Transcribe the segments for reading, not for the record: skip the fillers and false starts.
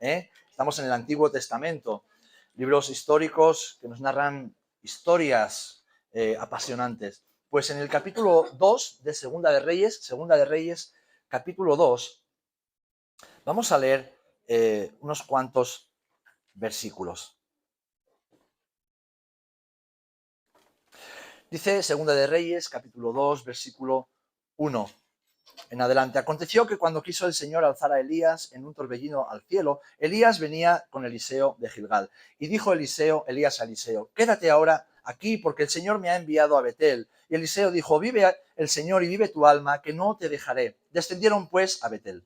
Estamos en el Antiguo Testamento, libros históricos que nos narran historias apasionantes. Pues en el capítulo 2 de Segunda de Reyes, capítulo 2, vamos a leer unos cuantos versículos. Dice Segunda de Reyes, capítulo 2, versículo 1 en adelante. Aconteció que cuando quiso el Señor alzar a Elías en un torbellino al cielo, Elías venía con Eliseo de Gilgal. Y dijo Elías a Eliseo, quédate ahora aquí porque el Señor me ha enviado a Betel. Y Eliseo dijo, vive el Señor y vive tu alma, que no te dejaré. Descendieron pues a Betel.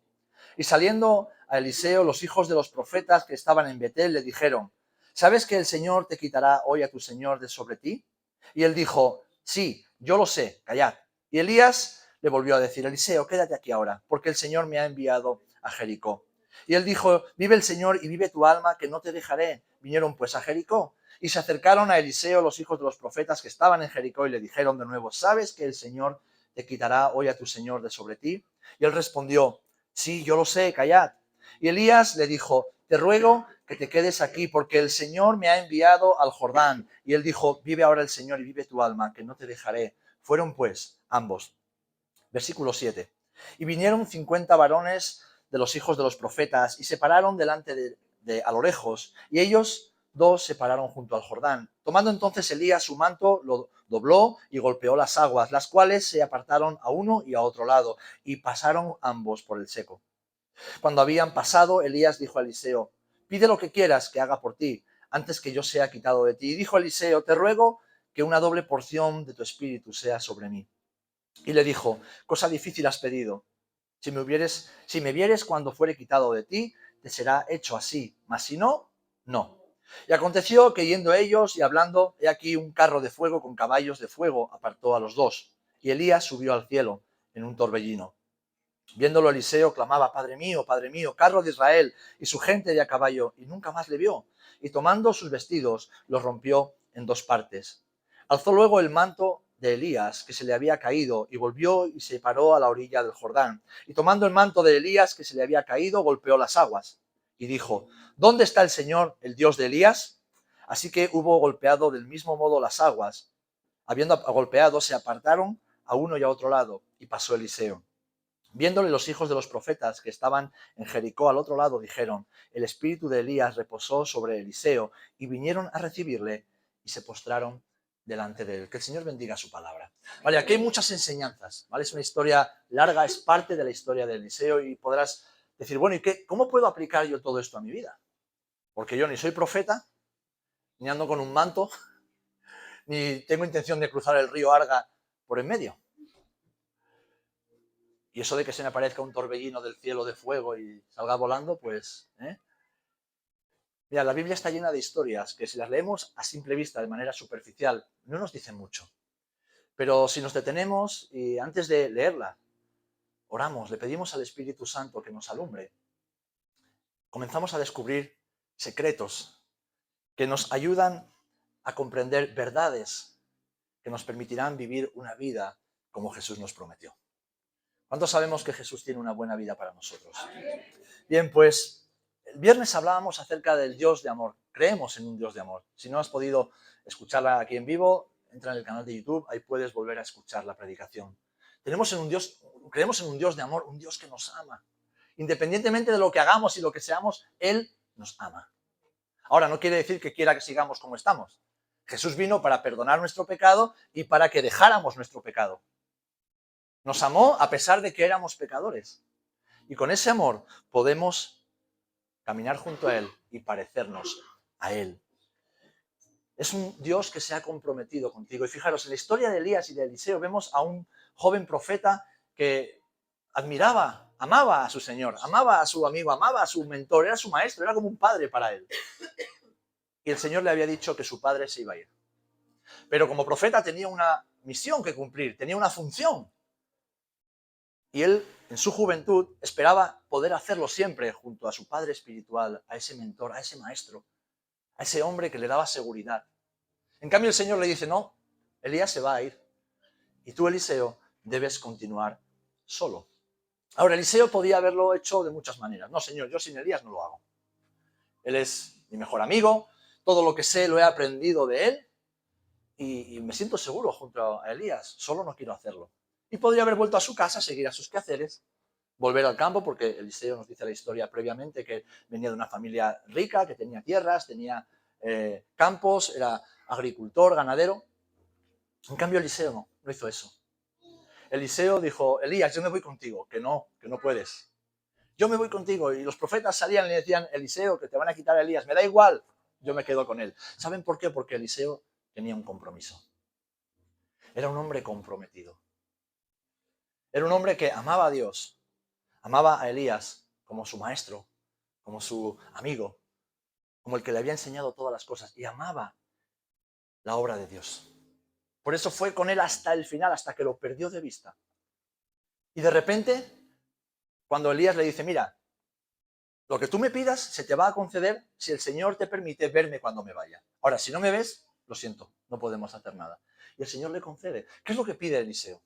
Y saliendo a Eliseo, los hijos de los profetas que estaban en Betel le dijeron, ¿sabes que el Señor te quitará hoy a tu Señor de sobre ti? Y él dijo, sí, yo lo sé, callad. Y Elías le volvió a decir, Eliseo, quédate aquí ahora, porque el Señor me ha enviado a Jericó. Y él dijo, vive el Señor y vive tu alma, que no te dejaré. Vinieron pues a Jericó. Y se acercaron a Eliseo los hijos de los profetas que estaban en Jericó y le dijeron de nuevo, ¿sabes que el Señor te quitará hoy a tu Señor de sobre ti? Y él respondió, sí, yo lo sé, callad. Y Elías le dijo, te ruego que te quedes aquí, porque el Señor me ha enviado al Jordán. Y él dijo, vive ahora el Señor y vive tu alma, que no te dejaré. Fueron pues ambos. Versículo 7. Y vinieron 50 varones de los hijos de los profetas y se pararon delante de a lo lejos, y ellos dos se pararon junto al Jordán. Tomando entonces Elías su manto, lo dobló y golpeó las aguas, las cuales se apartaron a uno y a otro lado, y pasaron ambos por el seco. Cuando habían pasado, Elías dijo a Eliseo, pide lo que quieras que haga por ti, antes que yo sea quitado de ti. Y dijo Eliseo, te ruego que una doble porción de tu espíritu sea sobre mí. Y le dijo, cosa difícil has pedido. Si me vieres cuando fuere quitado de ti, te será hecho así, mas si no, no. Y aconteció que yendo ellos y hablando, he aquí un carro de fuego con caballos de fuego apartó a los dos. Y Elías subió al cielo en un torbellino. Viéndolo Eliseo clamaba, Padre mío, carro de Israel y su gente de a caballo, y nunca más le vio. Y tomando sus vestidos, los rompió en dos partes. Alzó luego el manto de Elías, que se le había caído, y volvió y se paró a la orilla del Jordán. Y tomando el manto de Elías, que se le había caído, golpeó las aguas. Y dijo, ¿dónde está el Señor, el Dios de Elías? Así que hubo golpeado del mismo modo las aguas. Habiendo golpeado, se apartaron a uno y a otro lado, y pasó Eliseo. Viéndole los hijos de los profetas que estaban en Jericó al otro lado, dijeron, el espíritu de Elías reposó sobre Eliseo, y vinieron a recibirle y se postraron delante de él. Que el Señor bendiga su palabra. Vale, aquí hay muchas enseñanzas, ¿vale? Es una historia larga, es parte de la historia de Eliseo y podrás decir, bueno, ¿y cómo puedo aplicar yo todo esto a mi vida? Porque yo ni soy profeta, ni ando con un manto, ni tengo intención de cruzar el río Arga por en medio. Y eso de que se me aparezca un torbellino del cielo de fuego y salga volando, pues... Mira, la Biblia está llena de historias que si las leemos a simple vista, de manera superficial, no nos dicen mucho. Pero si nos detenemos y antes de leerla, oramos, le pedimos al Espíritu Santo que nos alumbre, comenzamos a descubrir secretos que nos ayudan a comprender verdades que nos permitirán vivir una vida como Jesús nos prometió. ¿Cuántos sabemos que Jesús tiene una buena vida para nosotros? Bien, pues el viernes hablábamos acerca del Dios de amor. Creemos en un Dios de amor. Si no has podido escucharla aquí en vivo, entra en el canal de YouTube, ahí puedes volver a escuchar la predicación. Creemos en un Dios de amor, un Dios que nos ama. Independientemente de lo que hagamos y lo que seamos, Él nos ama. Ahora, no quiere decir que quiera que sigamos como estamos. Jesús vino para perdonar nuestro pecado y para que dejáramos nuestro pecado. Nos amó a pesar de que éramos pecadores. Y con ese amor podemos caminar junto a Él y parecernos a Él. Es un Dios que se ha comprometido contigo. Y fijaros, en la historia de Elías y de Eliseo vemos a un joven profeta que admiraba, amaba a su Señor, amaba a su amigo, amaba a su mentor, era su maestro, era como un padre para él. Y el Señor le había dicho que su padre se iba a ir. Pero como profeta tenía una misión que cumplir, tenía una función. Y él, en su juventud, esperaba poder hacerlo siempre junto a su padre espiritual, a ese mentor, a ese maestro, a ese hombre que le daba seguridad. En cambio, el Señor le dice, no, Elías se va a ir. Y tú, Eliseo, debes continuar solo. Ahora, Eliseo podía haberlo hecho de muchas maneras. No, Señor, yo sin Elías no lo hago. Él es mi mejor amigo, todo lo que sé lo he aprendido de él y me siento seguro junto a Elías, solo no quiero hacerlo. Y podría haber vuelto a su casa, seguir a sus quehaceres, volver al campo, porque Eliseo nos dice la historia previamente que venía de una familia rica, que tenía tierras, tenía campos, era agricultor, ganadero. En cambio, Eliseo no hizo eso. Eliseo dijo, Elías, yo me voy contigo, que no puedes. Yo me voy contigo. Y los profetas salían y le decían, Eliseo, que te van a quitar a Elías, me da igual, yo me quedo con él. ¿Saben por qué? Porque Eliseo tenía un compromiso. Era un hombre comprometido. Era un hombre que amaba a Dios, amaba a Elías como su maestro, como su amigo, como el que le había enseñado todas las cosas, y amaba la obra de Dios. Por eso fue con él hasta el final, hasta que lo perdió de vista. Y de repente, cuando Elías le dice, mira, lo que tú me pidas se te va a conceder si el Señor te permite verme cuando me vaya. Ahora, si no me ves, lo siento, no podemos hacer nada. Y el Señor le concede. ¿Qué es lo que pide Eliseo?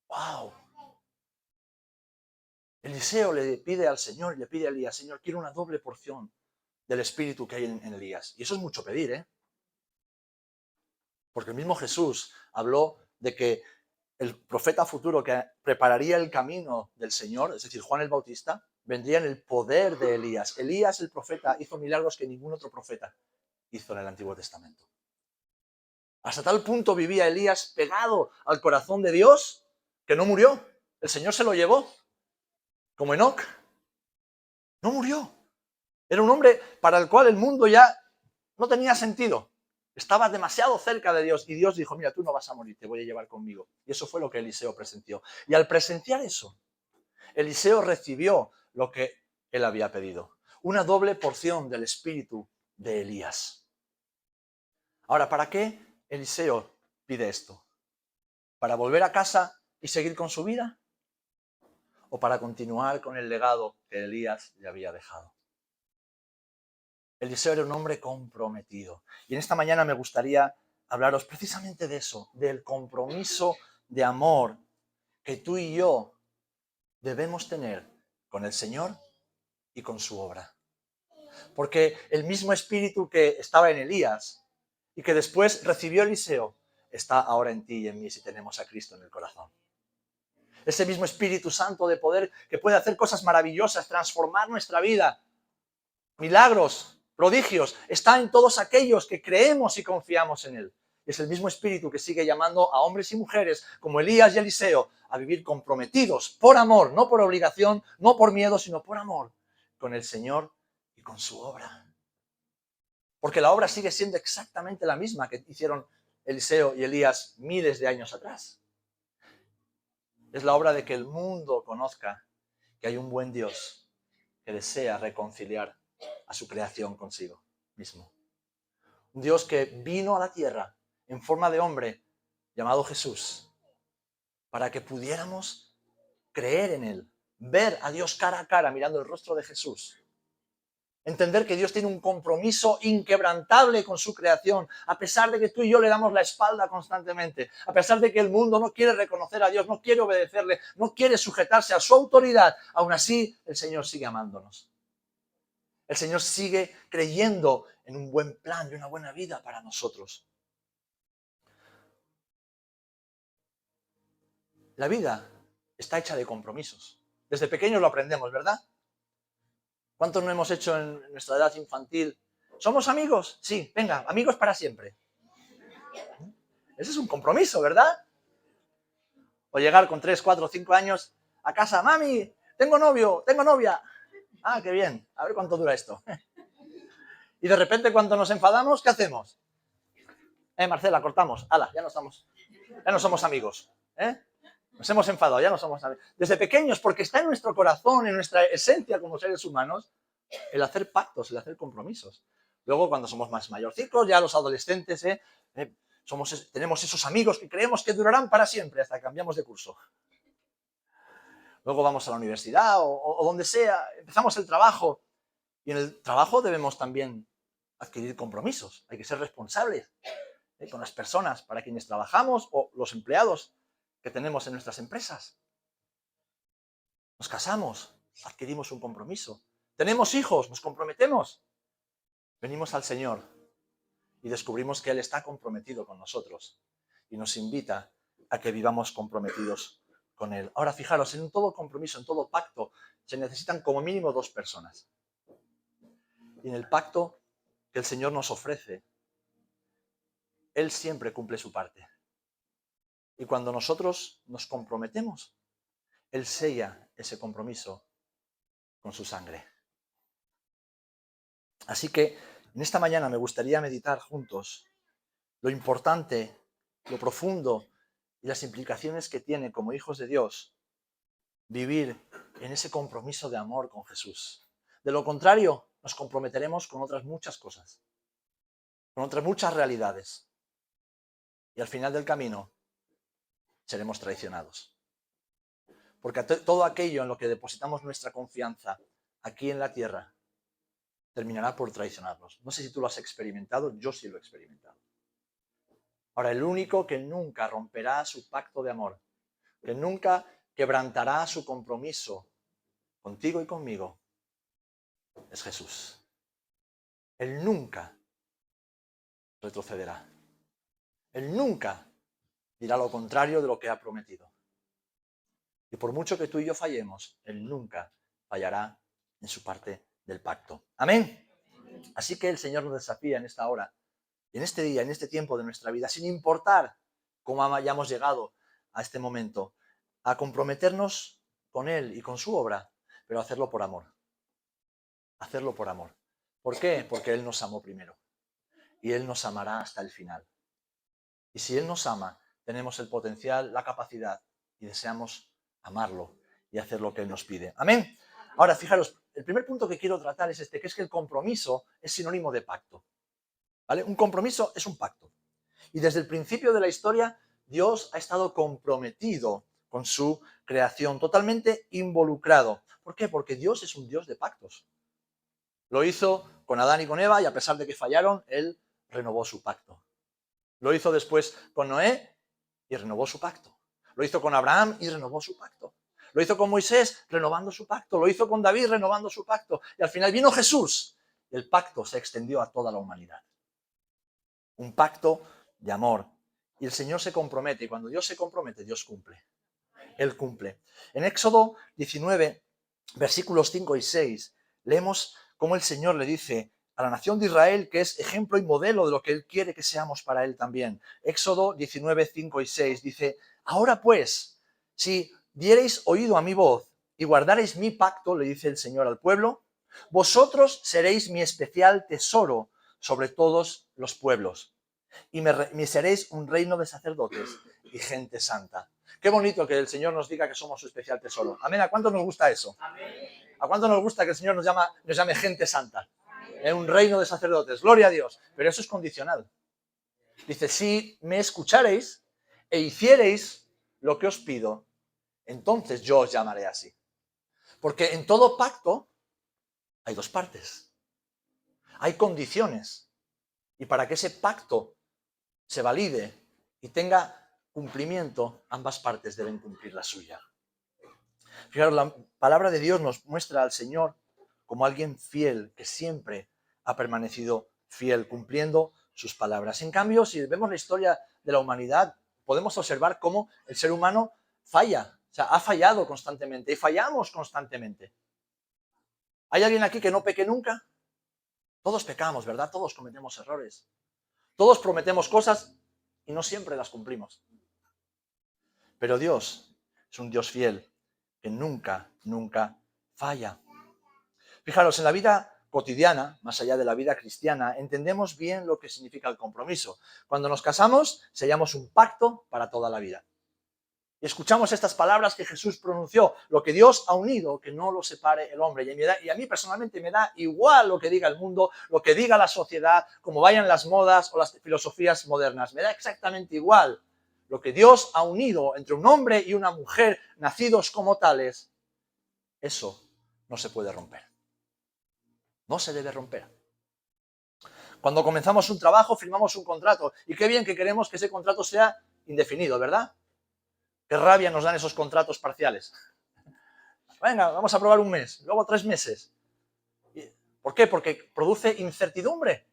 ¡Wow! Eliseo le pide al Señor y le pide a Elías, Señor, quiero una doble porción del espíritu que hay en Elías. Y eso es mucho pedir, ¿eh? Porque el mismo Jesús habló de que el profeta futuro que prepararía el camino del Señor, es decir, Juan el Bautista, vendría en el poder de Elías. Elías, el profeta, hizo milagros que ningún otro profeta hizo en el Antiguo Testamento. Hasta tal punto vivía Elías pegado al corazón de Dios que no murió. El Señor se lo llevó, como Enoc. No murió. Era un hombre para el cual el mundo ya no tenía sentido. Estaba demasiado cerca de Dios y Dios dijo, mira, tú no vas a morir, te voy a llevar conmigo. Y eso fue lo que Eliseo presenció. Y al presenciar eso, Eliseo recibió lo que él había pedido. Una doble porción del espíritu de Elías. Ahora, ¿para qué Eliseo pide esto? ¿Para volver a casa y seguir con su vida? ¿O para continuar con el legado que Elías le había dejado? Eliseo era un hombre comprometido. Y en esta mañana me gustaría hablaros precisamente de eso, del compromiso de amor que tú y yo debemos tener con el Señor y con su obra. Porque el mismo espíritu que estaba en Elías y que después recibió Eliseo, está ahora en ti y en mí si tenemos a Cristo en el corazón. Ese mismo Espíritu Santo de poder que puede hacer cosas maravillosas, transformar nuestra vida, milagros, prodigios, está en todos aquellos que creemos y confiamos en Él. Es el mismo Espíritu que sigue llamando a hombres y mujeres como Elías y Eliseo a vivir comprometidos por amor, no por obligación, no por miedo, sino por amor con el Señor y con su obra. Porque la obra sigue siendo exactamente la misma que hicieron Eliseo y Elías miles de años atrás. Es la obra de que el mundo conozca que hay un buen Dios que desea reconciliar a su creación consigo mismo. Un Dios que vino a la tierra en forma de hombre llamado Jesús para que pudiéramos creer en Él, ver a Dios cara a cara mirando el rostro de Jesús. Entender que Dios tiene un compromiso inquebrantable con su creación, a pesar de que tú y yo le damos la espalda constantemente, a pesar de que el mundo no quiere reconocer a Dios, no quiere obedecerle, no quiere sujetarse a su autoridad, aún así el Señor sigue amándonos. El Señor sigue creyendo en un buen plan y una buena vida para nosotros. La vida está hecha de compromisos. Desde pequeños lo aprendemos, ¿verdad? ¿Cuántos no hemos hecho en nuestra edad infantil? ¿Somos amigos? Sí, venga, amigos para siempre. Ese es un compromiso, ¿verdad? O llegar con 3, 4, 5 años a casa, mami, tengo novio, tengo novia. Ah, qué bien, a ver cuánto dura esto. Y de repente cuando nos enfadamos, ¿qué hacemos? Marcela, cortamos. Hala, ya no somos amigos. Nos hemos enfadado, ya no somos amigos. Desde pequeños, porque está en nuestro corazón, en nuestra esencia como seres humanos, el hacer pactos, el hacer compromisos. Luego, cuando somos más mayorcitos, ya los adolescentes, tenemos esos amigos que creemos que durarán para siempre hasta que cambiamos de curso. Luego vamos a la universidad o donde sea, empezamos el trabajo. Y en el trabajo debemos también adquirir compromisos. Hay que ser responsables con las personas para quienes trabajamos o los empleados que tenemos en nuestras empresas. Nos casamos, adquirimos un compromiso Tenemos hijos, nos comprometemos. Venimos al Señor y descubrimos que Él está comprometido con nosotros y nos invita a que vivamos comprometidos con Él. Ahora, fijaros, en todo compromiso, en todo pacto, se necesitan como mínimo 2 personas. Y en el pacto que el Señor nos ofrece, Él siempre cumple su parte. Y cuando nosotros nos comprometemos, Él sella ese compromiso con su sangre. Así que en esta mañana me gustaría meditar juntos lo importante, lo profundo y las implicaciones que tiene como hijos de Dios vivir en ese compromiso de amor con Jesús. De lo contrario, nos comprometeremos con otras muchas cosas, con otras muchas realidades. Y al final del camino seremos traicionados. Porque todo aquello en lo que depositamos nuestra confianza aquí en la tierra terminará por traicionarnos. No sé si tú lo has experimentado, yo sí lo he experimentado. Ahora, el único que nunca romperá su pacto de amor, que nunca quebrantará su compromiso contigo y conmigo, es Jesús. Él nunca retrocederá. Él nunca dirá lo contrario de lo que ha prometido. Y por mucho que tú y yo fallemos, Él nunca fallará en su parte del pacto. Amén. Así que el Señor nos desafía en esta hora, en este día, en este tiempo de nuestra vida, sin importar cómo hayamos llegado a este momento, a comprometernos con Él y con su obra, pero hacerlo por amor. Hacerlo por amor. ¿Por qué? Porque Él nos amó primero. Y Él nos amará hasta el final. Y si Él nos ama, tenemos el potencial, la capacidad, y deseamos amarlo y hacer lo que Él nos pide. Amén. Ahora, fijaros, el primer punto que quiero tratar es este, que es que el compromiso es sinónimo de pacto. ¿Vale? Un compromiso es un pacto. Y desde el principio de la historia, Dios ha estado comprometido con su creación, totalmente involucrado. ¿Por qué? Porque Dios es un Dios de pactos. Lo hizo con Adán y con Eva y a pesar de que fallaron, Él renovó su pacto. Lo hizo después con Noé y renovó su pacto. Lo hizo con Abraham y renovó su pacto. Lo hizo con Moisés renovando su pacto. Lo hizo con David renovando su pacto. Y al final vino Jesús y el pacto se extendió a toda la humanidad. Un pacto de amor. Y el Señor se compromete. Y cuando Dios se compromete, Dios cumple. Él cumple. En Éxodo 19, versículos 5 y 6, leemos cómo el Señor le dice a la nación de Israel que es ejemplo y modelo de lo que Él quiere que seamos para Él también. Éxodo 19, 5 y 6 dice: ahora pues, si diereis oído a mi voz y guardareis mi pacto, le dice el Señor al pueblo, vosotros seréis mi especial tesoro sobre todos los pueblos y me seréis un reino de sacerdotes y gente santa. Qué bonito que el Señor nos diga que somos su especial tesoro. Amén. ¿A cuánto nos gusta eso? ¿A cuánto nos gusta que el Señor nos llame gente santa? En un reino de sacerdotes. Gloria a Dios. Pero eso es condicional. Dice, si me escuchareis e hiciereis lo que os pido, entonces yo os llamaré así. Porque en todo pacto hay 2 partes. Hay condiciones. Y para que ese pacto se valide y tenga cumplimiento, ambas partes deben cumplir la suya. Fijaros, la palabra de Dios nos muestra al Señor como alguien fiel, que siempre ha permanecido fiel, cumpliendo sus palabras. En cambio, si vemos la historia de la humanidad, podemos observar cómo el ser humano falla, o sea, ha fallado constantemente y fallamos constantemente. ¿Hay alguien aquí que no peque nunca? Todos pecamos, ¿verdad? Todos cometemos errores. Todos prometemos cosas y no siempre las cumplimos. Pero Dios es un Dios fiel que nunca, nunca falla. Fijaros, en la vida cotidiana, más allá de la vida cristiana, entendemos bien lo que significa el compromiso. Cuando nos casamos, sellamos un pacto para toda la vida. Y escuchamos estas palabras que Jesús pronunció: lo que Dios ha unido, que no lo separe el hombre. Y a mí personalmente me da igual lo que diga el mundo, lo que diga la sociedad, cómo vayan las modas o las filosofías modernas. Me da exactamente igual. Lo que Dios ha unido entre un hombre y una mujer, nacidos como tales, eso no se puede romper. No se debe romper. Cuando comenzamos un trabajo, firmamos un contrato. Y qué bien que queremos que ese contrato sea indefinido, ¿verdad? Qué rabia nos dan esos contratos parciales. Venga, vamos a probar un mes, luego 3 meses. ¿Por qué? Porque produce incertidumbre.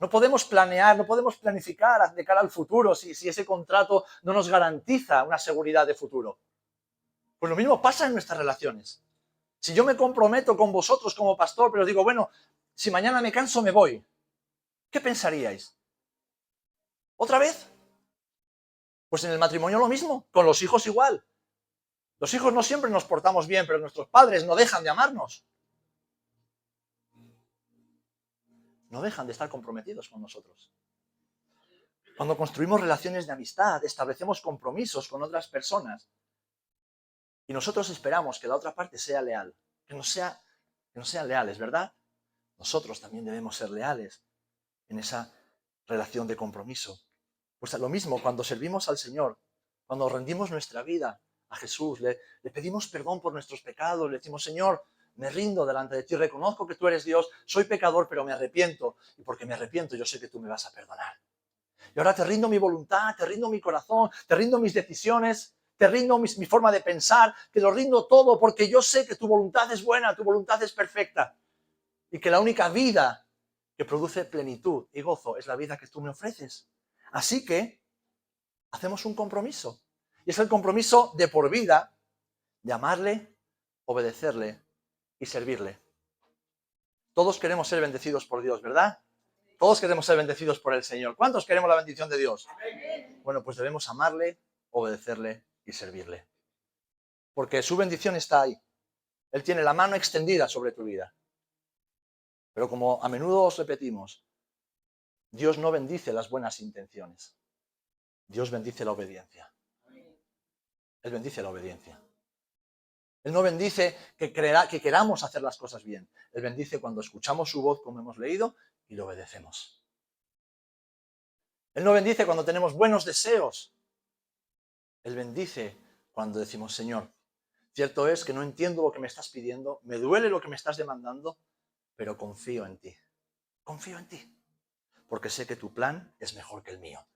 No podemos planear, no podemos planificar de cara al futuro si ese contrato no nos garantiza una seguridad de futuro. Pues lo mismo pasa en nuestras relaciones. Si yo me comprometo con vosotros como pastor, pero os digo, bueno, si mañana me canso me voy, ¿qué pensaríais? ¿Otra vez? Pues en el matrimonio lo mismo, con los hijos igual. Los hijos no siempre nos portamos bien, pero nuestros padres no dejan de amarnos. No dejan de estar comprometidos con nosotros. Cuando construimos relaciones de amistad, establecemos compromisos con otras personas y nosotros esperamos que la otra parte sea leal, que no sean leales, ¿verdad? Nosotros también debemos ser leales en esa relación de compromiso. Pues lo mismo, cuando servimos al Señor, cuando rendimos nuestra vida a Jesús, le pedimos perdón por nuestros pecados, le decimos, Señor, me rindo delante de ti, reconozco que tú eres Dios, soy pecador, pero me arrepiento, y porque me arrepiento yo sé que tú me vas a perdonar. Y ahora te rindo mi voluntad, te rindo mi corazón, te rindo mis decisiones, te rindo mi forma de pensar, te lo rindo todo porque yo sé que tu voluntad es buena, tu voluntad es perfecta, y que la única vida que produce plenitud y gozo es la vida que tú me ofreces. Así que hacemos un compromiso. Y es el compromiso de por vida de amarle, obedecerle y servirle. Todos queremos ser bendecidos por Dios, ¿verdad? Todos queremos ser bendecidos por el Señor. ¿Cuántos queremos la bendición de Dios? Bueno, pues debemos amarle, obedecerle y servirle. Porque su bendición está ahí. Él tiene la mano extendida sobre tu vida. Pero como a menudo os repetimos, Dios no bendice las buenas intenciones. Dios bendice la obediencia. Él bendice la obediencia. Él no bendice que queramos hacer las cosas bien. Él bendice cuando escuchamos su voz, como hemos leído, y le obedecemos. Él no bendice cuando tenemos buenos deseos. Él bendice cuando decimos, Señor, cierto es que no entiendo lo que me estás pidiendo, me duele lo que me estás demandando, pero confío en ti. Confío en ti, porque sé que tu plan es mejor que el mío.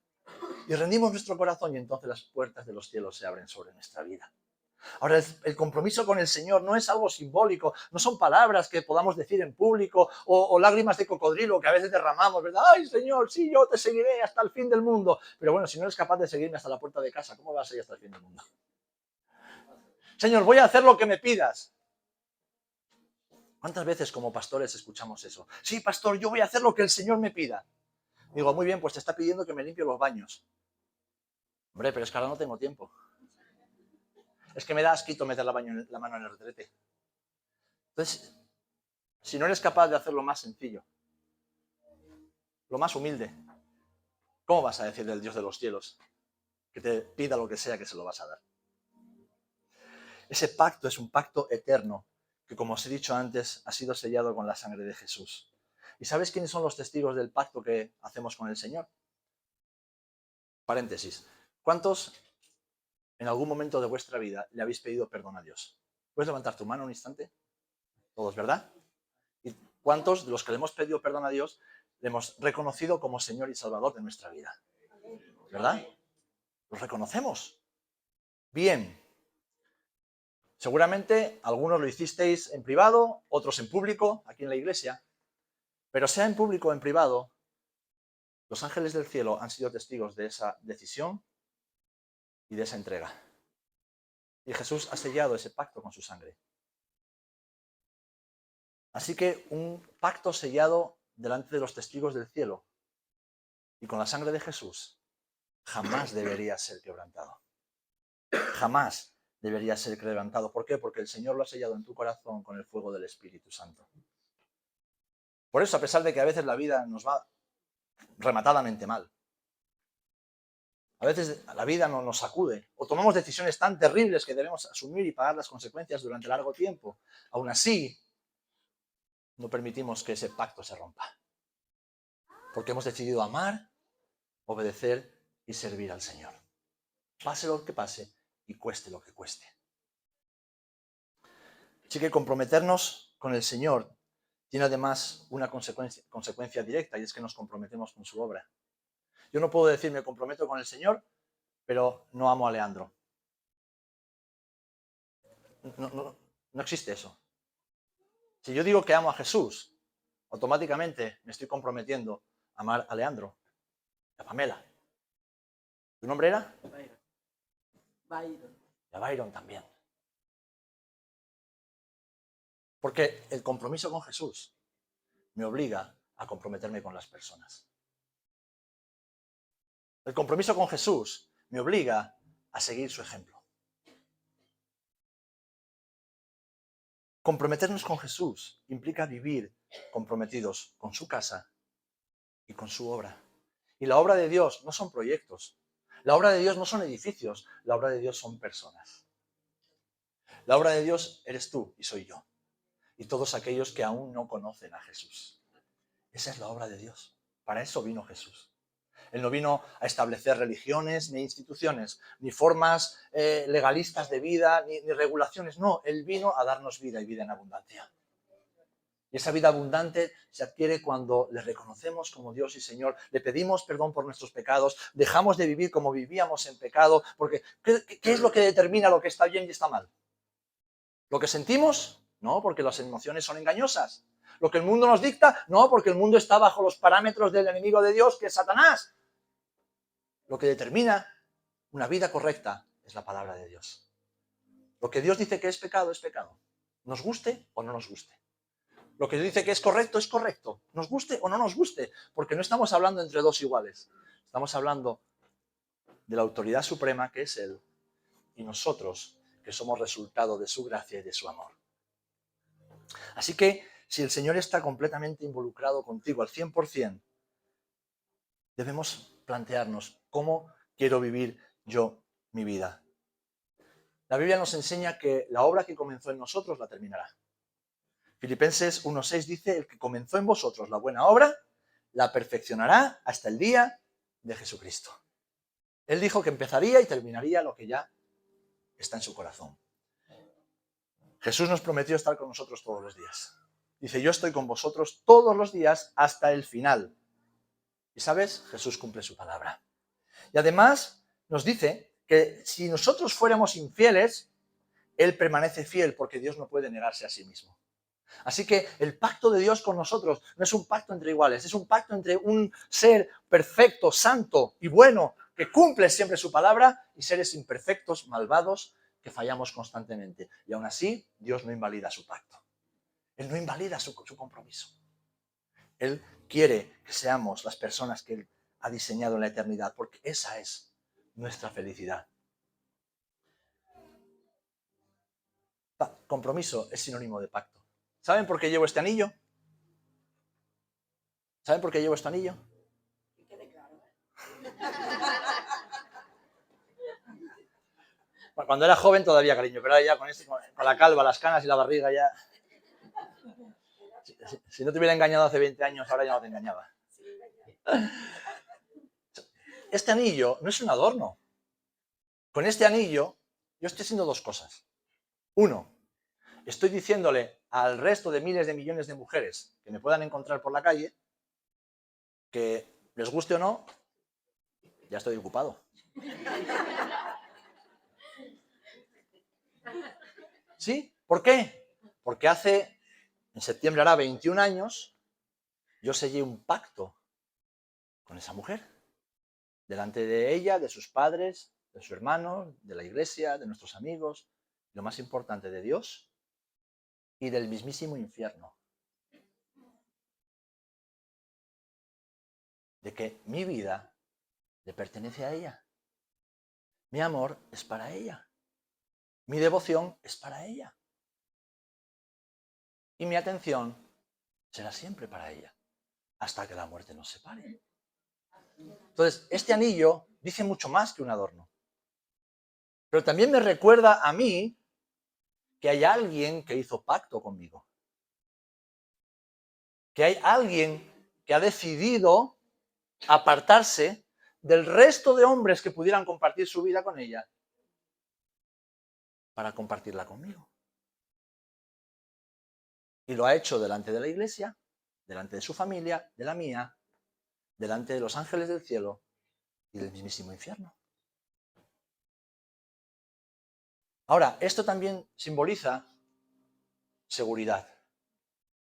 Y rendimos nuestro corazón y entonces las puertas de los cielos se abren sobre nuestra vida. Ahora, el compromiso con el Señor no es algo simbólico, no son palabras que podamos decir en público o lágrimas de cocodrilo que a veces derramamos, ¿verdad? Ay, Señor, sí, yo te seguiré hasta el fin del mundo. Pero bueno, si no eres capaz de seguirme hasta la puerta de casa, ¿cómo vas a ir hasta el fin del mundo? Señor, voy a hacer lo que me pidas. ¿Cuántas veces como pastores escuchamos eso? Sí, pastor, yo voy a hacer lo que el Señor me pida. Digo, muy bien, pues te está pidiendo que me limpie los baños. Hombre, pero es que ahora no tengo tiempo. Es que me da asquito meter la mano en el retrete. Entonces, si no eres capaz de hacer lo más sencillo, lo más humilde, ¿cómo vas a decirle al Dios de los cielos que te pida lo que sea que se lo vas a dar? Ese pacto es un pacto eterno que, como os he dicho antes, ha sido sellado con la sangre de Jesús. ¿Y sabes quiénes son los testigos del pacto que hacemos con el Señor? Paréntesis. ¿Cuántos en algún momento de vuestra vida le habéis pedido perdón a Dios? ¿Puedes levantar tu mano un instante? Todos, ¿verdad? ¿Y cuántos de los que le hemos pedido perdón a Dios le hemos reconocido como Señor y Salvador de nuestra vida? ¿Verdad? Los reconocemos. Bien. Seguramente algunos lo hicisteis en privado, otros en público, aquí en la iglesia. Pero sea en público o en privado, los ángeles del cielo han sido testigos de esa decisión y de esa entrega. Y Jesús ha sellado ese pacto con su sangre. Así que un pacto sellado delante de los testigos del cielo y con la sangre de Jesús jamás debería ser quebrantado. Jamás debería ser quebrantado. ¿Por qué? Porque el Señor lo ha sellado en tu corazón con el fuego del Espíritu Santo. Por eso, a pesar de que a veces la vida nos va rematadamente mal, a veces la vida nos sacude o tomamos decisiones tan terribles que debemos asumir y pagar las consecuencias durante largo tiempo, aún así no permitimos que ese pacto se rompa. Porque hemos decidido amar, obedecer y servir al Señor. Pase lo que pase y cueste lo que cueste. Así que comprometernos con el Señor tiene además una consecuencia directa y es que nos comprometemos con su obra. Yo no puedo decir me comprometo con el Señor, pero no amo a Leandro. No existe eso. Si yo digo que amo a Jesús, automáticamente me estoy comprometiendo a amar a Leandro, a Pamela. ¿Tu nombre era? Byron. Y a Byron también. Porque el compromiso con Jesús me obliga a comprometerme con las personas. El compromiso con Jesús me obliga a seguir su ejemplo. Comprometernos con Jesús implica vivir comprometidos con su casa y con su obra. Y la obra de Dios no son proyectos. La obra de Dios no son edificios. La obra de Dios son personas. La obra de Dios eres tú y soy yo. Y todos aquellos que aún no conocen a Jesús. Esa es la obra de Dios. Para eso vino Jesús. Él no vino a establecer religiones ni instituciones, ni formas legalistas de vida, ni regulaciones. No, Él vino a darnos vida y vida en abundancia. Y esa vida abundante se adquiere cuando le reconocemos como Dios y Señor, le pedimos perdón por nuestros pecados, dejamos de vivir como vivíamos en pecado, porque ¿qué es lo que determina lo que está bien y está mal? ¿Lo que sentimos? No, porque las emociones son engañosas. ¿Lo que el mundo nos dicta? No, porque el mundo está bajo los parámetros del enemigo de Dios, que es Satanás. Lo que determina una vida correcta es la palabra de Dios. Lo que Dios dice que es pecado, nos guste o no nos guste. Lo que Dios dice que es correcto, nos guste o no nos guste, porque no estamos hablando entre dos iguales. Estamos hablando de la autoridad suprema que es Él y nosotros que somos resultado de su gracia y de su amor. Así que si el Señor está completamente involucrado contigo al 100%, debemos plantearnos cómo quiero vivir yo mi vida. La Biblia nos enseña que la obra que comenzó en nosotros la terminará. Filipenses 1:6 dice, el que comenzó en vosotros la buena obra, la perfeccionará hasta el día de Jesucristo. Él dijo que empezaría y terminaría lo que ya está en su corazón. Jesús nos prometió estar con nosotros todos los días. Dice, yo estoy con vosotros todos los días hasta el final. Y sabes, Jesús cumple su palabra. Y además nos dice que si nosotros fuéramos infieles, Él permanece fiel porque Dios no puede negarse a sí mismo. Así que el pacto de Dios con nosotros no es un pacto entre iguales, es un pacto entre un ser perfecto, santo y bueno, que cumple siempre su palabra, y seres imperfectos, malvados, que fallamos constantemente. Y aún así, Dios no invalida su pacto. Él no invalida su compromiso. Él quiere que seamos las personas que Él ha diseñado en la eternidad, porque esa es nuestra felicidad. Compromiso es sinónimo de pacto. ¿Saben por qué llevo este anillo? ¿Saben por qué llevo este anillo? Que quede claro. Cuando era joven todavía, cariño, pero ahora ya con la calva, las canas y la barriga ya... Si no te hubiera engañado hace 20 años, ahora ya no te engañaba. Este anillo no es un adorno. Con este anillo yo estoy haciendo dos cosas. Uno, estoy diciéndole al resto de miles de millones de mujeres que me puedan encontrar por la calle que, les guste o no, ya estoy ocupado. ¿Sí? ¿Por qué? Porque en septiembre hará 21 años, yo sellé un pacto con esa mujer. Delante de ella, de sus padres, de su hermano, de la iglesia, de nuestros amigos, lo más importante, de Dios y del mismísimo infierno. De que mi vida le pertenece a ella. Mi amor es para ella. Mi devoción es para ella. Y mi atención será siempre para ella, hasta que la muerte nos separe. Entonces, este anillo dice mucho más que un adorno. Pero también me recuerda a mí que hay alguien que hizo pacto conmigo. Que hay alguien que ha decidido apartarse del resto de hombres que pudieran compartir su vida con ella para compartirla conmigo. Y lo ha hecho delante de la iglesia, delante de su familia, de la mía, delante de los ángeles del cielo y del mismísimo infierno. Ahora, esto también simboliza seguridad.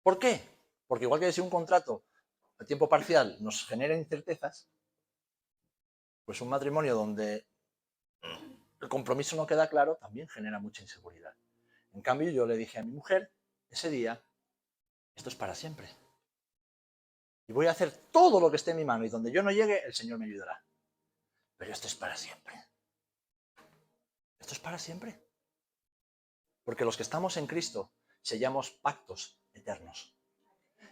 ¿Por qué? Porque igual que si un contrato a tiempo parcial nos genera incertezas, pues un matrimonio donde el compromiso no queda claro también genera mucha inseguridad. En cambio, yo le dije a mi mujer ese día, esto es para siempre. Y voy a hacer todo lo que esté en mi mano y donde yo no llegue, el Señor me ayudará. Pero esto es para siempre. Esto es para siempre. Porque los que estamos en Cristo sellamos pactos eternos.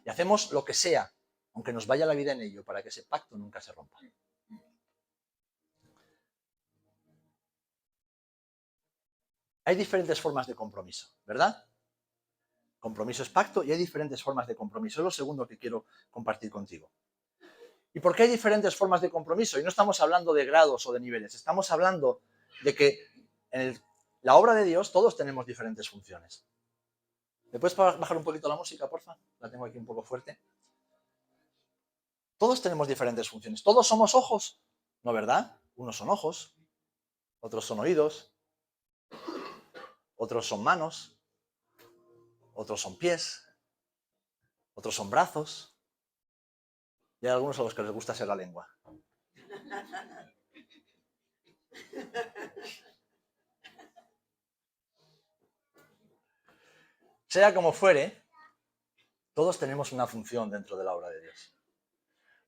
Y hacemos lo que sea, aunque nos vaya la vida en ello, para que ese pacto nunca se rompa. Hay diferentes formas de compromiso, ¿verdad? Compromiso es pacto y hay diferentes formas de compromiso. Es lo segundo que quiero compartir contigo. ¿Y por qué hay diferentes formas de compromiso? Y no estamos hablando de grados o de niveles. Estamos hablando de que en la obra de Dios todos tenemos diferentes funciones. ¿Me puedes bajar un poquito la música, porfa? La tengo aquí un poco fuerte. Todos tenemos diferentes funciones. ¿Todos somos ojos? ¿No, verdad? Unos son ojos, otros son oídos, otros son manos, otros son pies, otros son brazos. Y hay algunos a los que les gusta ser la lengua. Sea como fuere, todos tenemos una función dentro de la obra de Dios.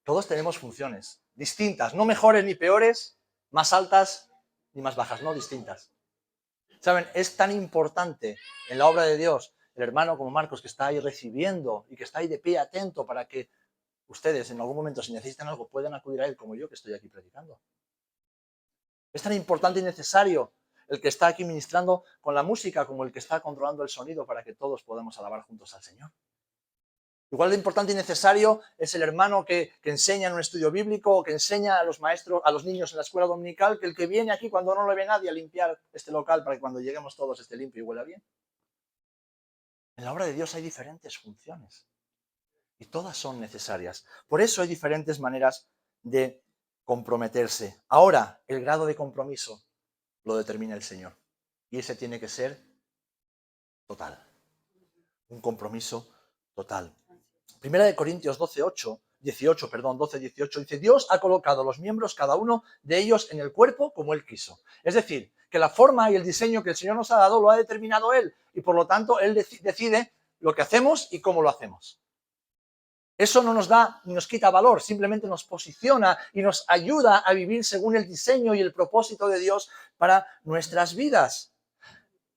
Todos tenemos funciones distintas, no mejores ni peores, más altas ni más bajas, no, distintas. ¿Saben? Es tan importante en la obra de Dios el hermano como Marcos que está ahí recibiendo y que está ahí de pie atento para que ustedes en algún momento, si necesitan algo, puedan acudir a él como yo que estoy aquí predicando. Es tan importante y necesario el que está aquí ministrando con la música como el que está controlando el sonido para que todos podamos alabar juntos al Señor. Igual de importante y necesario es el hermano que enseña en un estudio bíblico o que enseña a los maestros, a los niños en la escuela dominical, que el que viene aquí cuando no lo ve nadie a limpiar este local para que cuando lleguemos todos esté limpio y huela bien. En la obra de Dios hay diferentes funciones y todas son necesarias. Por eso hay diferentes maneras de comprometerse. Ahora, el grado de compromiso lo determina el Señor y ese tiene que ser total. Un compromiso total. Primera de Corintios 18, dice, Dios ha colocado los miembros, cada uno de ellos, en el cuerpo como Él quiso. Es decir, que la forma y el diseño que el Señor nos ha dado lo ha determinado Él y por lo tanto Él decide lo que hacemos y cómo lo hacemos. Eso no nos da ni nos quita valor, simplemente nos posiciona y nos ayuda a vivir según el diseño y el propósito de Dios para nuestras vidas.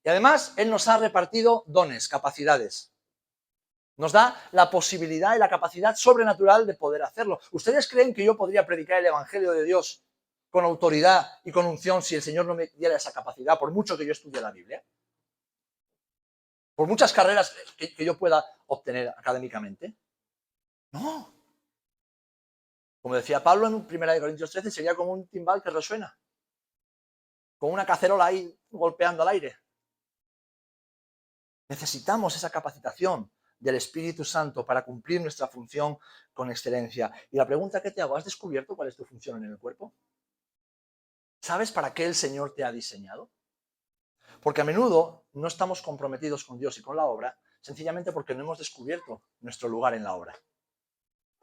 Y además Él nos ha repartido dones, capacidades. Nos da la posibilidad y la capacidad sobrenatural de poder hacerlo. ¿Ustedes creen que yo podría predicar el Evangelio de Dios con autoridad y con unción si el Señor no me diera esa capacidad, por mucho que yo estudie la Biblia? Por muchas carreras que yo pueda obtener académicamente. No. Como decía Pablo en 1 Corintios 13, sería como un timbal que resuena. Con una cacerola ahí golpeando al aire. Necesitamos esa capacitación del Espíritu Santo para cumplir nuestra función con excelencia. Y la pregunta que te hago, ¿has descubierto cuál es tu función en el cuerpo? ¿Sabes para qué el Señor te ha diseñado? Porque a menudo no estamos comprometidos con Dios y con la obra, sencillamente porque no hemos descubierto nuestro lugar en la obra.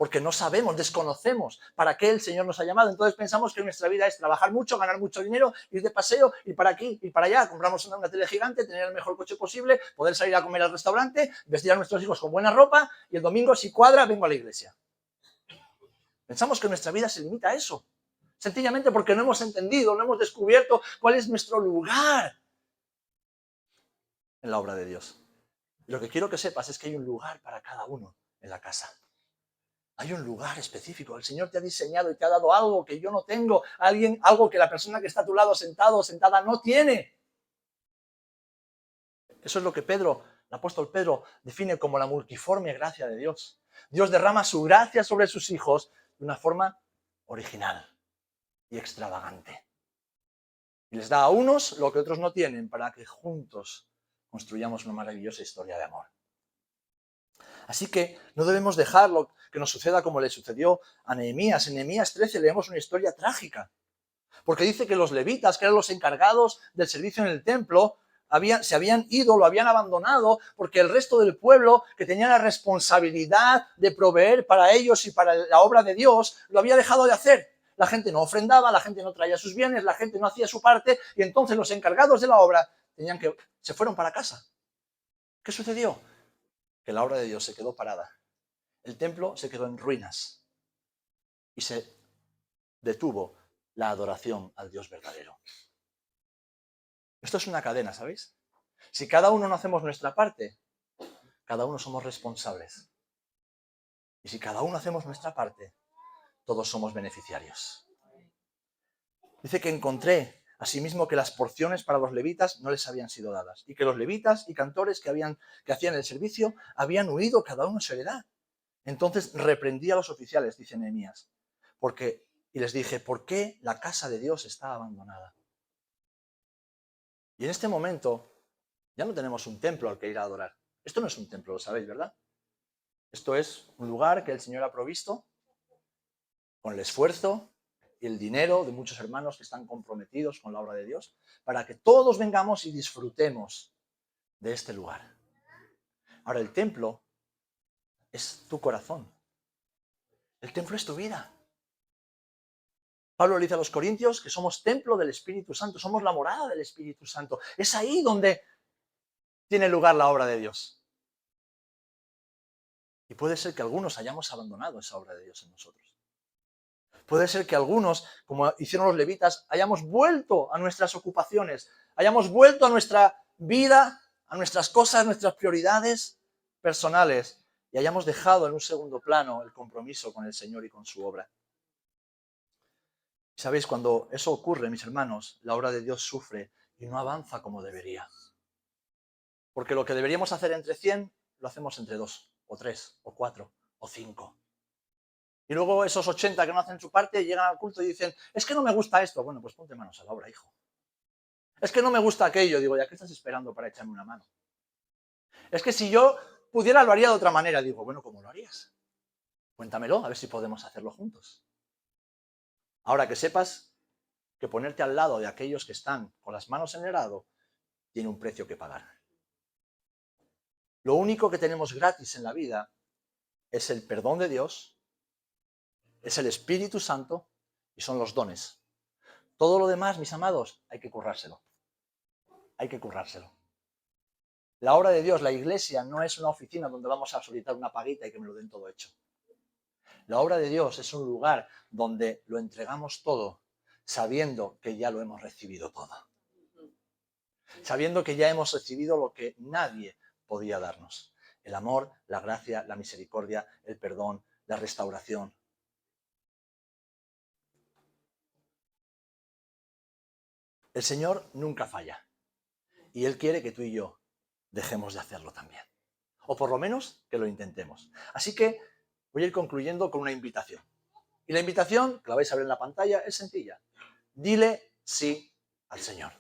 Porque no sabemos, desconocemos para qué el Señor nos ha llamado. Entonces pensamos que nuestra vida es trabajar mucho, ganar mucho dinero, ir de paseo, ir para aquí, ir para allá, compramos una tele gigante, tener el mejor coche posible, poder salir a comer al restaurante, vestir a nuestros hijos con buena ropa y el domingo, si cuadra, vengo a la iglesia. Pensamos que nuestra vida se limita a eso. Sencillamente porque no hemos entendido, no hemos descubierto cuál es nuestro lugar en la obra de Dios. Y lo que quiero que sepas es que hay un lugar para cada uno en la casa. Hay un lugar específico. El Señor te ha diseñado y te ha dado algo que yo no tengo. Algo que la persona que está a tu lado sentado o sentada no tiene. Eso es lo que el apóstol Pedro, define como la multiforme gracia de Dios. Dios derrama su gracia sobre sus hijos de una forma original y extravagante. Y les da a unos lo que otros no tienen para que juntos construyamos una maravillosa historia de amor. Así que no debemos dejar que nos suceda como le sucedió a Nehemías. En Nehemías 13 leemos una historia trágica, porque dice que los levitas, que eran los encargados del servicio en el templo, se habían ido, lo habían abandonado, porque el resto del pueblo, que tenía la responsabilidad de proveer para ellos y para la obra de Dios, lo había dejado de hacer. La gente no ofrendaba, la gente no traía sus bienes, la gente no hacía su parte, y entonces los encargados de la obra se fueron para casa. ¿Qué sucedió? Que la obra de Dios se quedó parada. El templo se quedó en ruinas y se detuvo la adoración al Dios verdadero. Esto es una cadena, ¿sabéis? Si cada uno no hacemos nuestra parte, cada uno somos responsables. Y si cada uno hacemos nuestra parte, todos somos beneficiarios. Dice que encontré asimismo que las porciones para los levitas no les habían sido dadas y que los levitas y cantores que hacían el servicio habían huido cada uno a su heredad. Entonces reprendí a los oficiales, dice Nehemías, y les dije, ¿por qué la casa de Dios está abandonada? Y en este momento ya no tenemos un templo al que ir a adorar. Esto no es un templo, lo sabéis, ¿verdad? Esto es un lugar que el Señor ha provisto con el esfuerzo y el dinero de muchos hermanos que están comprometidos con la obra de Dios, para que todos vengamos y disfrutemos de este lugar. Ahora, el templo es tu corazón. El templo es tu vida. Pablo le dice a los corintios que somos templo del Espíritu Santo, somos la morada del Espíritu Santo. Es ahí donde tiene lugar la obra de Dios. Y puede ser que algunos hayamos abandonado esa obra de Dios en nosotros. Puede ser que algunos, como hicieron los levitas, hayamos vuelto a nuestras ocupaciones, hayamos vuelto a nuestra vida, a nuestras cosas, nuestras prioridades personales, y hayamos dejado en un segundo plano el compromiso con el Señor y con su obra. ¿Sabéis? Cuando eso ocurre, mis hermanos, la obra de Dios sufre y no avanza como debería. Porque lo que deberíamos hacer entre 100, lo hacemos entre 2, o 3, o 4, o 5. Y luego esos 80 que no hacen su parte llegan al culto y dicen, es que no me gusta esto. Bueno, pues ponte manos a la obra, hijo. Es que no me gusta aquello. Digo, ¿ya qué estás esperando para echarme una mano? Es que si yo pudiera lo haría de otra manera. Digo, bueno, ¿cómo lo harías? Cuéntamelo, a ver si podemos hacerlo juntos. Ahora que sepas que ponerte al lado de aquellos que están con las manos en el arado tiene un precio que pagar. Lo único que tenemos gratis en la vida es el perdón de Dios, es el Espíritu Santo y son los dones. Todo lo demás, mis amados, hay que currárselo. Hay que currárselo. La obra de Dios, la iglesia, no es una oficina donde vamos a solicitar una paguita y que me lo den todo hecho. La obra de Dios es un lugar donde lo entregamos todo, sabiendo que ya lo hemos recibido todo. Sabiendo que ya hemos recibido lo que nadie podía darnos. El amor, la gracia, la misericordia, el perdón, la restauración. El Señor nunca falla. Y Él quiere que tú y yo dejemos de hacerlo también. O por lo menos que lo intentemos. Así que voy a ir concluyendo con una invitación. Y la invitación, que la vais a ver en la pantalla, es sencilla. Dile sí al Señor.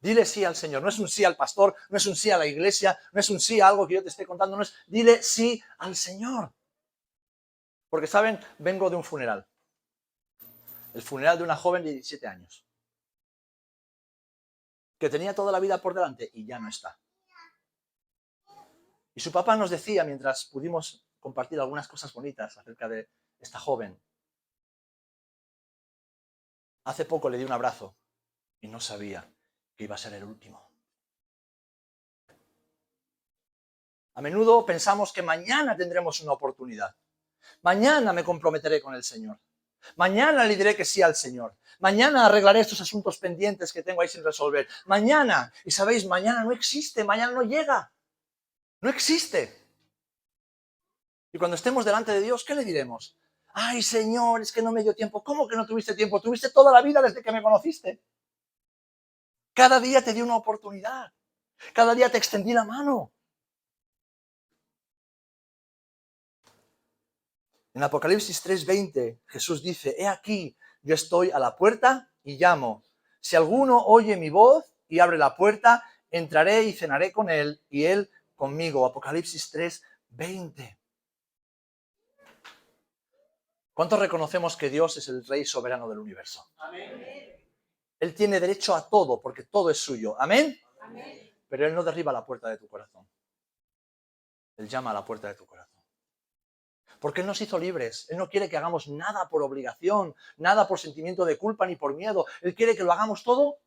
Dile sí al Señor. No es un sí al pastor, no es un sí a la iglesia, no es un sí a algo que yo te esté contando, no es. Dile sí al Señor. Porque, ¿saben? Vengo de un funeral. El funeral de una joven de 17 años. Que tenía toda la vida por delante y ya no está. Y su papá nos decía, mientras pudimos compartir algunas cosas bonitas acerca de esta joven, hace poco le di un abrazo y no sabía que iba a ser el último. A menudo pensamos que mañana tendremos una oportunidad. Mañana me comprometeré con el Señor. Mañana le diré que sí al Señor. Mañana arreglaré estos asuntos pendientes que tengo ahí sin resolver. Mañana, y sabéis, mañana no existe, mañana no llega. No existe. Y cuando estemos delante de Dios, ¿qué le diremos? Ay, Señor, es que no me dio tiempo. ¿Cómo que no tuviste tiempo? Tuviste toda la vida desde que me conociste. Cada día te di una oportunidad. Cada día te extendí la mano. En Apocalipsis 3:20, Jesús dice, he aquí, yo estoy a la puerta y llamo. Si alguno oye mi voz y abre la puerta, entraré y cenaré con él y él conmigo. Apocalipsis 3:20. ¿Cuántos reconocemos que Dios es el Rey soberano del universo? Amén. Él tiene derecho a todo porque todo es suyo. ¿Amén? Pero Él no derriba la puerta de tu corazón. Él llama a la puerta de tu corazón. Porque Él nos hizo libres. Él no quiere que hagamos nada por obligación, nada por sentimiento de culpa ni por miedo. Él quiere que lo hagamos todo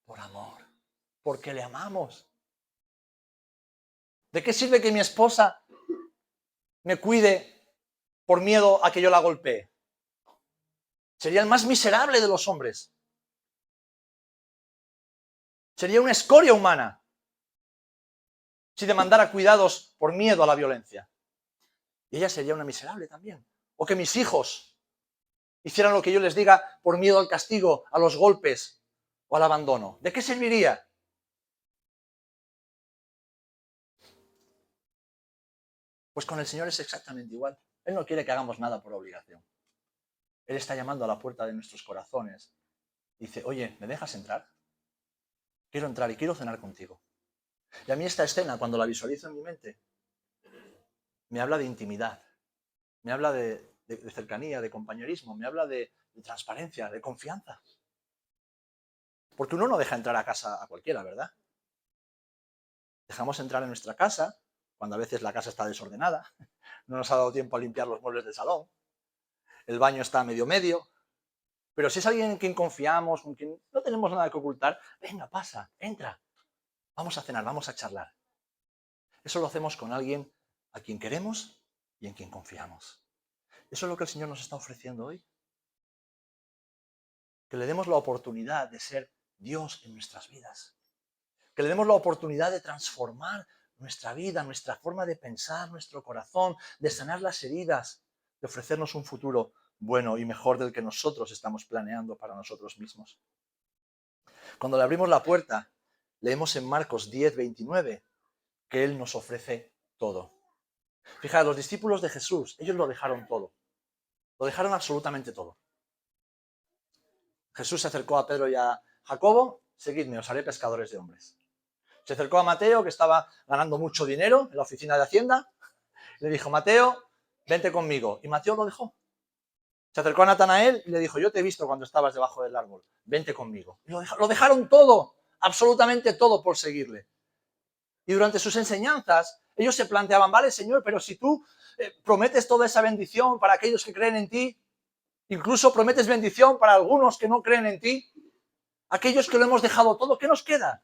por amor, porque le amamos. ¿De qué sirve que mi esposa me cuide por miedo a que yo la golpee? Sería el más miserable de los hombres. Sería una escoria humana si demandara cuidados por miedo a la violencia. Y ella sería una miserable también. O que mis hijos hicieran lo que yo les diga por miedo al castigo, a los golpes o al abandono. ¿De qué serviría? Pues con el Señor es exactamente igual. Él no quiere que hagamos nada por obligación. Él está llamando a la puerta de nuestros corazones. Dice, oye, ¿me dejas entrar? Quiero entrar y quiero cenar contigo. Y a mí esta escena, cuando la visualizo en mi mente, me habla de intimidad, me habla de cercanía, de compañerismo, me habla de transparencia, de confianza. Porque uno no deja entrar a casa a cualquiera, ¿verdad? Dejamos entrar en nuestra casa, cuando a veces la casa está desordenada, no nos ha dado tiempo a limpiar los muebles del salón, el baño está medio, pero si es alguien en quien confiamos, con quien no tenemos nada que ocultar, venga, pasa, entra, vamos a cenar, vamos a charlar. Eso lo hacemos con alguien a quien queremos y en quien confiamos. Eso es lo que el Señor nos está ofreciendo hoy. Que le demos la oportunidad de ser Dios en nuestras vidas. Que le demos la oportunidad de transformar nuestra vida, nuestra forma de pensar, nuestro corazón, de sanar las heridas, de ofrecernos un futuro bueno y mejor del que nosotros estamos planeando para nosotros mismos. Cuando le abrimos la puerta, leemos en Marcos 10:29 que Él nos ofrece todo. Fijaos, los discípulos de Jesús, ellos lo dejaron todo. Lo dejaron absolutamente todo. Jesús se acercó a Pedro y a Jacobo, seguidme, os haré pescadores de hombres. Se acercó a Mateo, que estaba ganando mucho dinero en la oficina de Hacienda, y le dijo, Mateo, vente conmigo. Y Mateo lo dejó. Se acercó a Natanael y le dijo, yo te he visto cuando estabas debajo del árbol, vente conmigo. Y lo dejaron todo, absolutamente todo por seguirle. Y durante sus enseñanzas, ellos se planteaban, vale, Señor, pero si tú prometes toda esa bendición para aquellos que creen en ti, incluso prometes bendición para algunos que no creen en ti, aquellos que lo hemos dejado todo, ¿qué nos queda?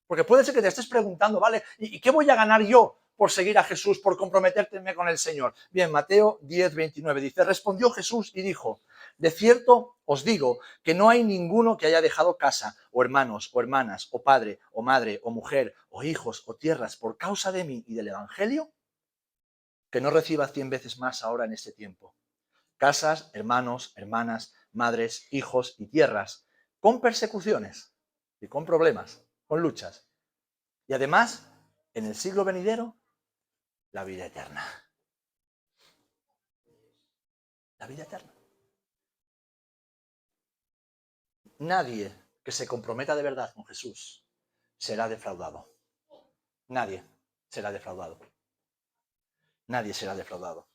Porque puede ser que te estés preguntando, ¿vale? ¿Y qué voy a ganar yo por seguir a Jesús, por comprometerme con el Señor? Bien, Mateo 10:29 dice, respondió Jesús y dijo, de cierto os digo que no hay ninguno que haya dejado casa, o hermanos, o hermanas, o padre, o madre, o mujer, o hijos, o tierras, por causa de mí y del Evangelio, que no reciba 100 veces más ahora en este tiempo. Casas, hermanos, hermanas, madres, hijos y tierras, con persecuciones y con problemas, con luchas. Y además, en el siglo venidero, la vida eterna. La vida eterna. Nadie que se comprometa de verdad con Jesús será defraudado. Nadie será defraudado. Nadie será defraudado.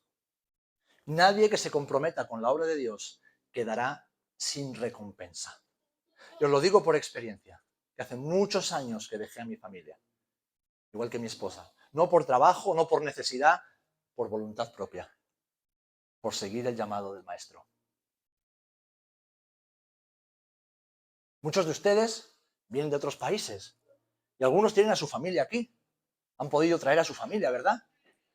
Nadie que se comprometa con la obra de Dios quedará sin recompensa. Y os lo digo por experiencia, que hace muchos años que dejé a mi familia, igual que mi esposa. No por trabajo, no por necesidad, por voluntad propia, por seguir el llamado del Maestro. Muchos de ustedes vienen de otros países y algunos tienen a su familia aquí. Han podido traer a su familia, ¿verdad?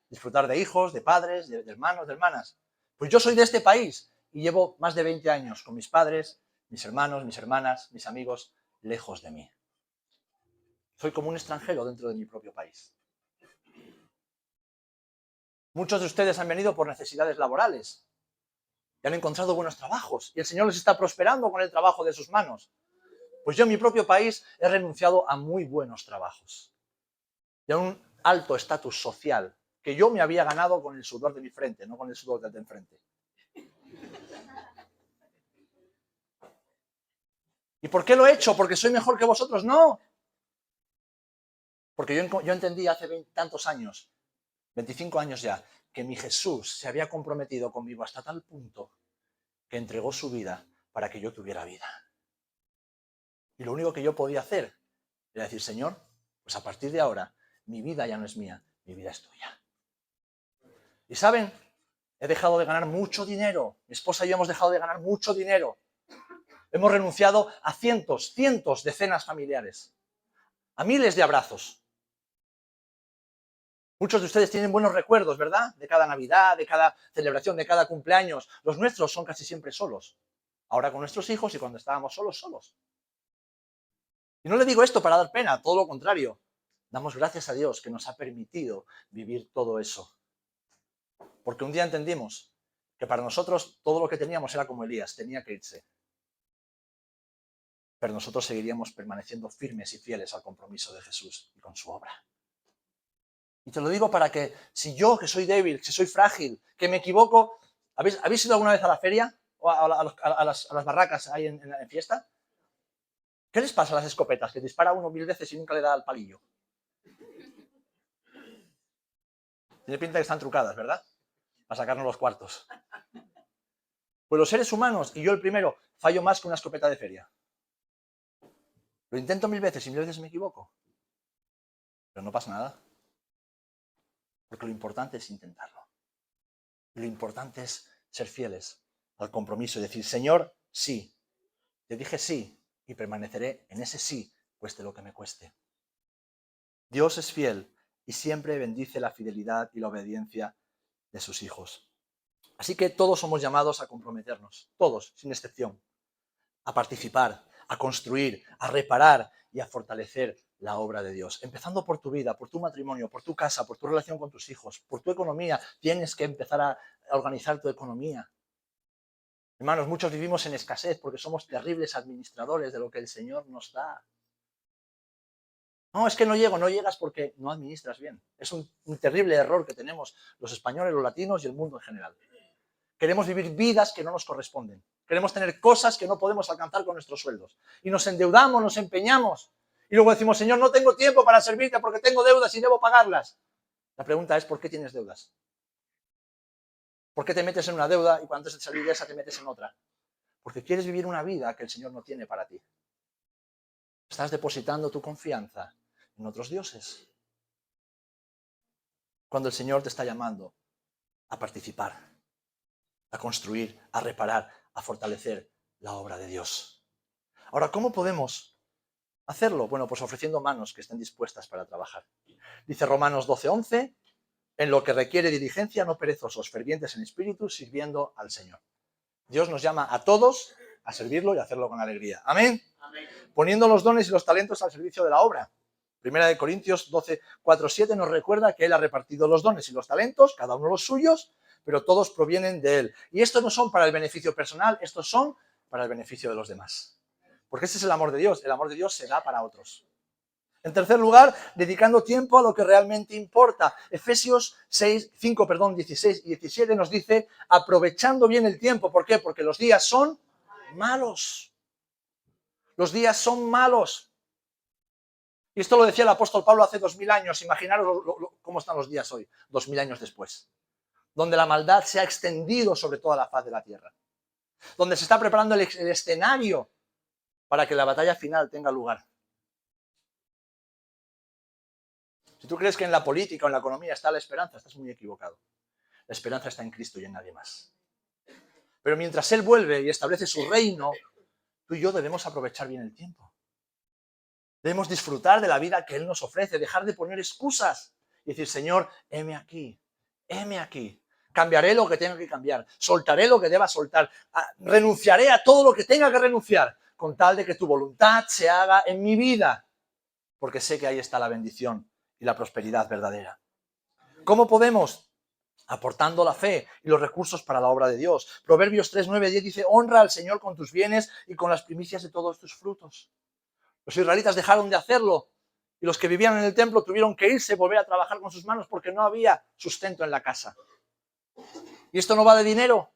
Disfrutar de hijos, de padres, de hermanos, de hermanas. Pues yo soy de este país y llevo más de 20 años con mis padres, mis hermanos, mis hermanas, mis amigos, lejos de mí. Soy como un extranjero dentro de mi propio país. Muchos de ustedes han venido por necesidades laborales y han encontrado buenos trabajos y el Señor les está prosperando con el trabajo de sus manos. Pues yo en mi propio país he renunciado a muy buenos trabajos y a un alto estatus social que yo me había ganado con el sudor de mi frente, no con el sudor del de enfrente. ¿Y por qué lo he hecho? ¿Porque soy mejor que vosotros? No. Porque yo entendí hace 20 tantos años, 25 años ya, que mi Jesús se había comprometido conmigo hasta tal punto que entregó su vida para que yo tuviera vida. Y lo único que yo podía hacer era decir, Señor, pues a partir de ahora mi vida ya no es mía, mi vida es tuya. Y ¿saben? He dejado de ganar mucho dinero. Mi esposa y yo hemos dejado de ganar mucho dinero. Hemos renunciado a cientos de cenas familiares, a miles de abrazos. Muchos de ustedes tienen buenos recuerdos, ¿verdad? De cada Navidad, de cada celebración, de cada cumpleaños. Los nuestros son casi siempre solos. Ahora con nuestros hijos y cuando estábamos solos. Y no le digo esto para dar pena, todo lo contrario. Damos gracias a Dios que nos ha permitido vivir todo eso. Porque un día entendimos que para nosotros todo lo que teníamos era como Elías, tenía que irse. Pero nosotros seguiríamos permaneciendo firmes y fieles al compromiso de Jesús y con su obra. Y te lo digo para que, si yo, que soy débil, que soy frágil, que me equivoco, ¿habéis ido alguna vez a la feria o a las barracas ahí en fiesta? ¿Qué les pasa a las escopetas? Que dispara uno 1000 veces y nunca le da al palillo. Tiene pinta que están trucadas, ¿verdad? Para sacarnos los cuartos. Pues los seres humanos, y yo el primero, fallo más que una escopeta de feria. Lo intento 1000 veces y 1000 veces me equivoco. Pero no pasa nada. Porque lo importante es intentarlo. Lo importante es ser fieles al compromiso y decir, Señor, sí. Te dije sí y permaneceré en ese sí, cueste lo que me cueste. Dios es fiel y siempre bendice la fidelidad y la obediencia de sus hijos. Así que todos somos llamados a comprometernos, todos, sin excepción, a participar, a construir, a reparar y a fortalecer la obra de Dios. Empezando por tu vida, por tu matrimonio, por tu casa, por tu relación con tus hijos, por tu economía. Tienes que empezar a organizar tu economía. Hermanos, muchos vivimos en escasez porque somos terribles administradores de lo que el Señor nos da. No, es que no llegas porque no administras bien. Es un terrible error que tenemos los españoles, los latinos y el mundo en general. Queremos vivir vidas que no nos corresponden. Queremos tener cosas que no podemos alcanzar con nuestros sueldos. Y nos endeudamos, nos empeñamos. Y luego decimos, Señor, no tengo tiempo para servirte porque tengo deudas y debo pagarlas. La pregunta es, ¿por qué tienes deudas? ¿Por qué te metes en una deuda y cuando antes de salir de esa te metes en otra? Porque quieres vivir una vida que el Señor no tiene para ti. Estás depositando tu confianza en otros dioses. Cuando el Señor te está llamando a participar, a construir, a reparar, a fortalecer la obra de Dios. Ahora, ¿cómo podemos hacerlo? Bueno, pues ofreciendo manos que estén dispuestas para trabajar. Dice Romanos 12:11, en lo que requiere diligencia, no perezosos, fervientes en espíritu, sirviendo al Señor. Dios nos llama a todos a servirlo y a hacerlo con alegría. Amén. Amén. Poniendo los dones y los talentos al servicio de la obra. Primera de Corintios 12:4-7 nos recuerda que Él ha repartido los dones y los talentos, cada uno los suyos, pero todos provienen de Él. Y estos no son para el beneficio personal, estos son para el beneficio de los demás. Porque ese es el amor de Dios. El amor de Dios se da para otros. En tercer lugar, dedicando tiempo a lo que realmente importa. Efesios 5:16 y 17 nos dice, aprovechando bien el tiempo. ¿Por qué? Porque los días son malos. Los días son malos. Y esto lo decía el apóstol Pablo hace 2000 años. Imaginaros cómo están los días hoy, 2000 años después. Donde la maldad se ha extendido sobre toda la faz de la tierra. Donde se está preparando el escenario para que la batalla final tenga lugar. Si tú crees que en la política o en la economía está la esperanza, estás muy equivocado. La esperanza está en Cristo y en nadie más. Pero mientras Él vuelve y establece su reino, tú y yo debemos aprovechar bien el tiempo. Debemos disfrutar de la vida que Él nos ofrece, dejar de poner excusas y decir, Señor, heme aquí, heme aquí. Cambiaré lo que tenga que cambiar, soltaré lo que deba soltar, renunciaré a todo lo que tenga que renunciar, con tal de que tu voluntad se haga en mi vida, porque sé que ahí está la bendición y la prosperidad verdadera. ¿Cómo podemos? Aportando la fe y los recursos para la obra de Dios. Proverbios 3:9-10 dice, honra al Señor con tus bienes y con las primicias de todos tus frutos. Los israelitas dejaron de hacerlo y los que vivían en el templo tuvieron que irse, volver a trabajar con sus manos porque no había sustento en la casa. Y esto no va de dinero,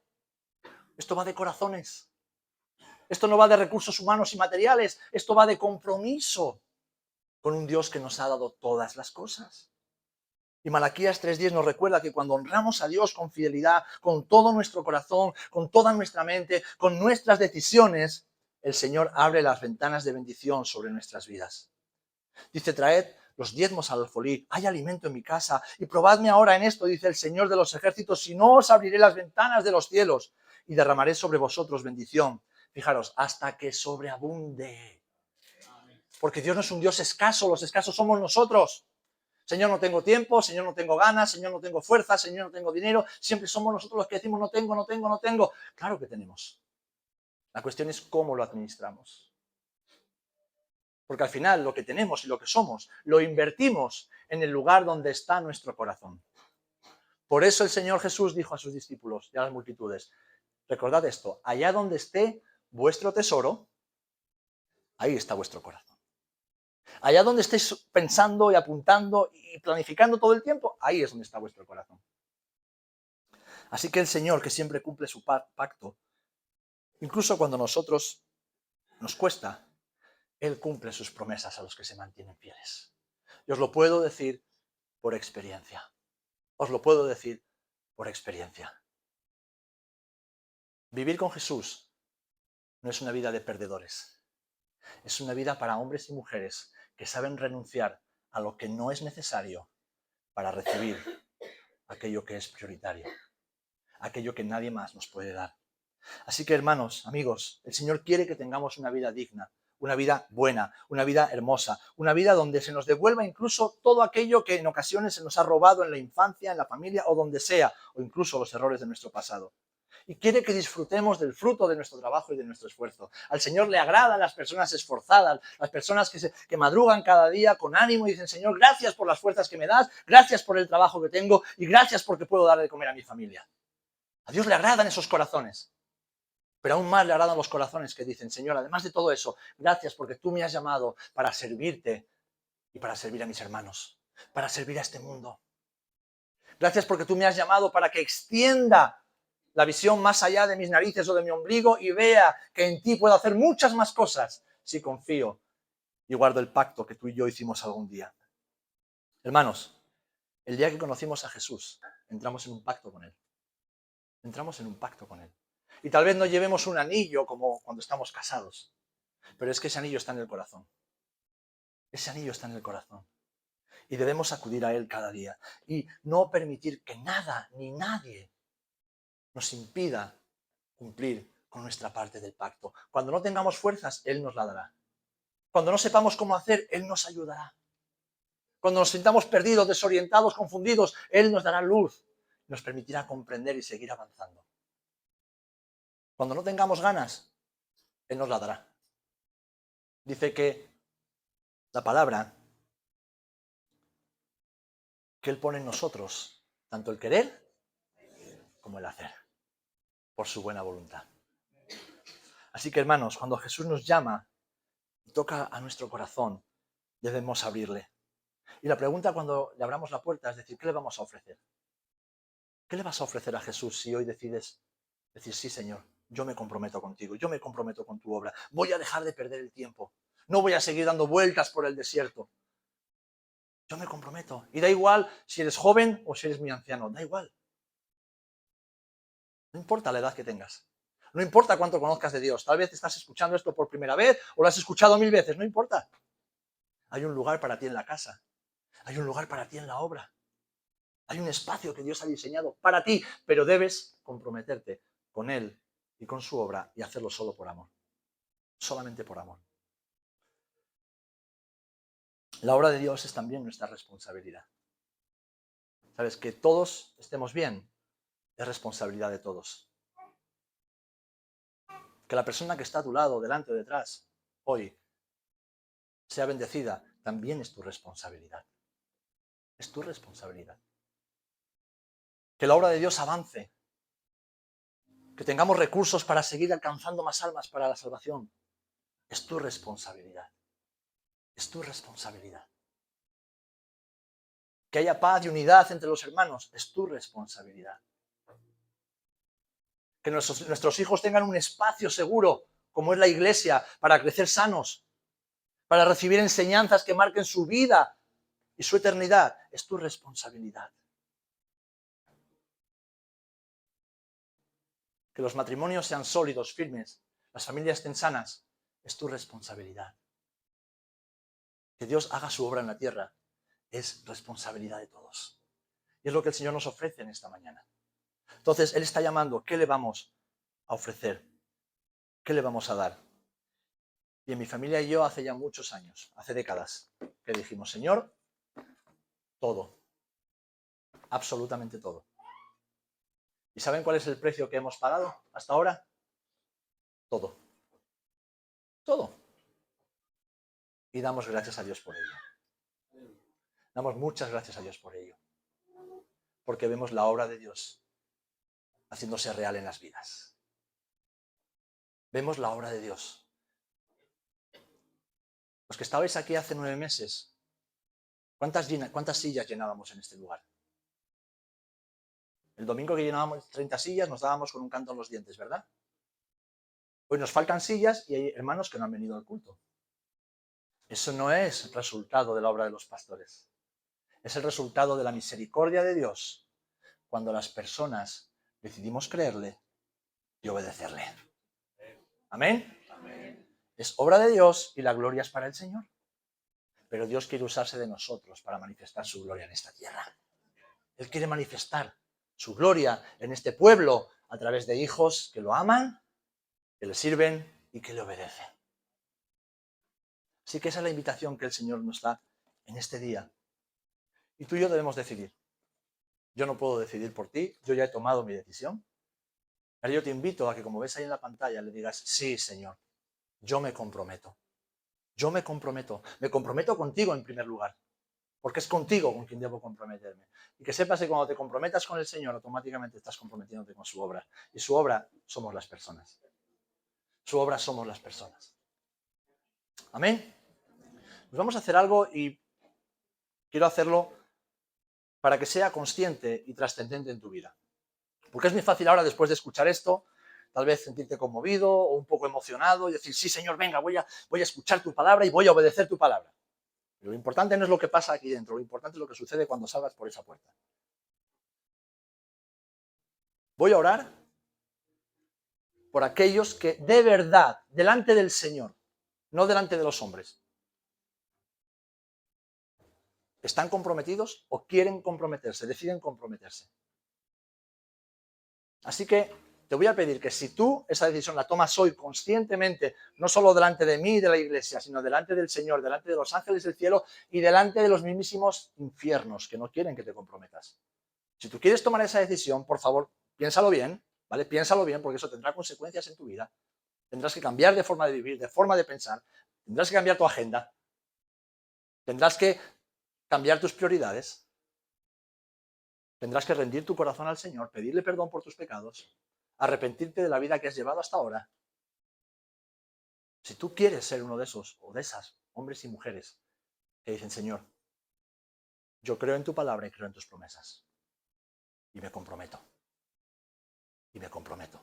esto va de corazones. Esto no va de recursos humanos y materiales, esto va de compromiso con un Dios que nos ha dado todas las cosas. Y Malaquías 3:10 nos recuerda que cuando honramos a Dios con fidelidad, con todo nuestro corazón, con toda nuestra mente, con nuestras decisiones, el Señor abre las ventanas de bendición sobre nuestras vidas. Dice, traed los diezmos al alfolí, hay alimento en mi casa, y probadme ahora en esto, dice el Señor de los ejércitos, si no os abriré las ventanas de los cielos y derramaré sobre vosotros bendición. Fijaros, hasta que sobreabunde. Porque Dios no es un Dios escaso, los escasos somos nosotros. Señor, no tengo tiempo, Señor, no tengo ganas, Señor, no tengo fuerza, Señor, no tengo dinero. Siempre somos nosotros los que decimos no tengo, no tengo, no tengo. Claro que tenemos. La cuestión es cómo lo administramos. Porque al final lo que tenemos y lo que somos lo invertimos en el lugar donde está nuestro corazón. Por eso el Señor Jesús dijo a sus discípulos y a las multitudes, recordad esto, allá donde esté vuestro tesoro, ahí está vuestro corazón. Allá donde estéis pensando y apuntando y planificando todo el tiempo, ahí es donde está vuestro corazón. Así que el Señor, que siempre cumple su pacto, incluso cuando a nosotros nos cuesta, Él cumple sus promesas a los que se mantienen fieles. Y os lo puedo decir por experiencia. Os lo puedo decir por experiencia. Vivir con Jesús no es una vida de perdedores. Es una vida para hombres y mujeres que saben renunciar a lo que no es necesario para recibir aquello que es prioritario, aquello que nadie más nos puede dar. Así que, hermanos, amigos, el Señor quiere que tengamos una vida digna, una vida buena, una vida hermosa, una vida donde se nos devuelva incluso todo aquello que en ocasiones se nos ha robado en la infancia, en la familia o donde sea, o incluso los errores de nuestro pasado. Y quiere que disfrutemos del fruto de nuestro trabajo y de nuestro esfuerzo. Al Señor le agradan las personas esforzadas, las personas que madrugan cada día con ánimo y dicen, Señor, gracias por las fuerzas que me das, gracias por el trabajo que tengo y gracias porque puedo dar de comer a mi familia. A Dios le agradan esos corazones. Pero aún más le agradan los corazones que dicen, Señor, además de todo eso, gracias porque tú me has llamado para servirte y para servir a mis hermanos, para servir a este mundo. Gracias porque tú me has llamado para que extienda la visión más allá de mis narices o de mi ombligo y vea que en ti puedo hacer muchas más cosas si confío y guardo el pacto que tú y yo hicimos algún día. Hermanos, el día que conocimos a Jesús, entramos en un pacto con Él. Entramos en un pacto con Él. Y tal vez no llevemos un anillo como cuando estamos casados, pero es que ese anillo está en el corazón. Ese anillo está en el corazón. Y debemos acudir a Él cada día y no permitir que nada ni nadie nos impida cumplir con nuestra parte del pacto. Cuando no tengamos fuerzas, Él nos la dará. Cuando no sepamos cómo hacer, Él nos ayudará. Cuando nos sintamos perdidos, desorientados, confundidos, Él nos dará luz. Nos permitirá comprender y seguir avanzando. Cuando no tengamos ganas, Él nos la dará. Dice que la palabra que Él pone en nosotros, tanto el querer como el hacer, por su buena voluntad. Así que, hermanos, cuando Jesús nos llama y toca a nuestro corazón, debemos abrirle. Y la pregunta cuando le abramos la puerta es decir, ¿qué le vamos a ofrecer? ¿Qué le vas a ofrecer a Jesús si hoy decides decir, sí, Señor, yo me comprometo contigo, yo me comprometo con tu obra, voy a dejar de perder el tiempo, no voy a seguir dando vueltas por el desierto? Yo me comprometo. Y da igual si eres joven o si eres muy anciano, da igual. No importa la edad que tengas. No importa cuánto conozcas de Dios. Tal vez estás escuchando esto por primera vez o lo has escuchado 1000 veces. No importa. Hay un lugar para ti en la casa. Hay un lugar para ti en la obra. Hay un espacio que Dios ha diseñado para ti, pero debes comprometerte con Él y con su obra y hacerlo solo por amor. Solamente por amor. La obra de Dios es también nuestra responsabilidad. ¿Sabes? Que todos estemos bien es responsabilidad de todos. Que la persona que está a tu lado, delante o detrás, hoy, sea bendecida, también es tu responsabilidad. Es tu responsabilidad. Que la obra de Dios avance. Que tengamos recursos para seguir alcanzando más almas para la salvación. Es tu responsabilidad. Es tu responsabilidad. Que haya paz y unidad entre los hermanos. Es tu responsabilidad. Que nuestros hijos tengan un espacio seguro, como es la iglesia, para crecer sanos, para recibir enseñanzas que marquen su vida y su eternidad. Es tu responsabilidad. Que los matrimonios sean sólidos, firmes, las familias estén sanas. Es tu responsabilidad. Que Dios haga su obra en la tierra es responsabilidad de todos. Y es lo que el Señor nos ofrece en esta mañana. Entonces, Él está llamando, ¿qué le vamos a ofrecer? ¿Qué le vamos a dar? Y en mi familia y yo hace ya muchos años, hace décadas, que dijimos, Señor, todo, absolutamente todo. ¿Y saben cuál es el precio que hemos pagado hasta ahora? Todo. Todo. Y damos gracias a Dios por ello. Damos muchas gracias a Dios por ello. Porque vemos la obra de Dios haciéndose real en las vidas. Vemos la obra de Dios. Los que estabais aquí hace 9 meses, ¿cuántas sillas llenábamos en este lugar? El domingo que llenábamos 30 sillas nos dábamos con un canto en los dientes, ¿verdad? Hoy nos faltan sillas y hay hermanos que no han venido al culto. Eso no es resultado de la obra de los pastores. Es el resultado de la misericordia de Dios cuando las personas decidimos creerle y obedecerle. ¿Amén? Amén. Es obra de Dios y la gloria es para el Señor. Pero Dios quiere usarse de nosotros para manifestar su gloria en esta tierra. Él quiere manifestar su gloria en este pueblo a través de hijos que lo aman, que le sirven y que le obedecen. Así que esa es la invitación que el Señor nos da en este día. Y tú y yo debemos decidir. Yo no puedo decidir por ti, yo ya he tomado mi decisión. Pero yo te invito a que, como ves ahí en la pantalla, le digas, sí, Señor, yo me comprometo. Yo me comprometo. Me comprometo contigo en primer lugar, porque es contigo con quien debo comprometerme. Y que sepas que cuando te comprometas con el Señor, automáticamente estás comprometiéndote con su obra. Y su obra somos las personas. Su obra somos las personas. Amén. Pues vamos a hacer algo y quiero hacerlo para que sea consciente y trascendente en tu vida. Porque es muy fácil ahora, después de escuchar esto, tal vez sentirte conmovido o un poco emocionado y decir, sí, Señor, venga, voy a escuchar tu palabra y voy a obedecer tu palabra. Pero lo importante no es lo que pasa aquí dentro, lo importante es lo que sucede cuando salgas por esa puerta. Voy a orar por aquellos que de verdad, delante del Señor, no delante de los hombres, están comprometidos o quieren comprometerse, deciden comprometerse. Así que te voy a pedir que si tú esa decisión la tomas hoy conscientemente, no solo delante de mí y de la iglesia, sino delante del Señor, delante de los ángeles del cielo y delante de los mismísimos infiernos que no quieren que te comprometas. Si tú quieres tomar esa decisión, por favor, piénsalo bien, ¿vale? Piénsalo bien porque eso tendrá consecuencias en tu vida. Tendrás que cambiar de forma de vivir, de forma de pensar. Tendrás que cambiar tu agenda. Tendrás que cambiar tus prioridades. Tendrás que rendir tu corazón al Señor, pedirle perdón por tus pecados, arrepentirte de la vida que has llevado hasta ahora. Si tú quieres ser uno de esos o de esas hombres y mujeres que dicen, Señor, yo creo en tu palabra y creo en tus promesas. Y me comprometo. Y me comprometo.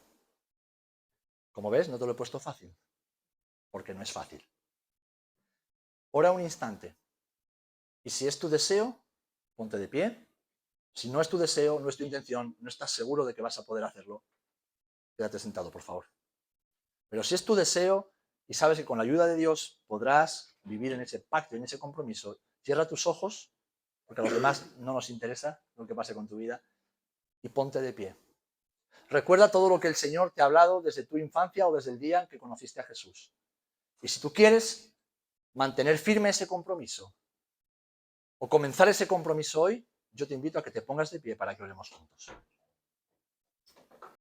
Como ves, no te lo he puesto fácil, porque no es fácil. Ora un instante. Y si es tu deseo, ponte de pie. Si no es tu deseo, no es tu intención, no estás seguro de que vas a poder hacerlo, quédate sentado, por favor. Pero si es tu deseo y sabes que con la ayuda de Dios podrás vivir en ese pacto, en ese compromiso, cierra tus ojos, porque a los demás no nos interesa lo que pase con tu vida, y ponte de pie. Recuerda todo lo que el Señor te ha hablado desde tu infancia o desde el día en que conociste a Jesús. Y si tú quieres mantener firme ese compromiso o comenzar ese compromiso hoy, yo te invito a que te pongas de pie para que oremos juntos.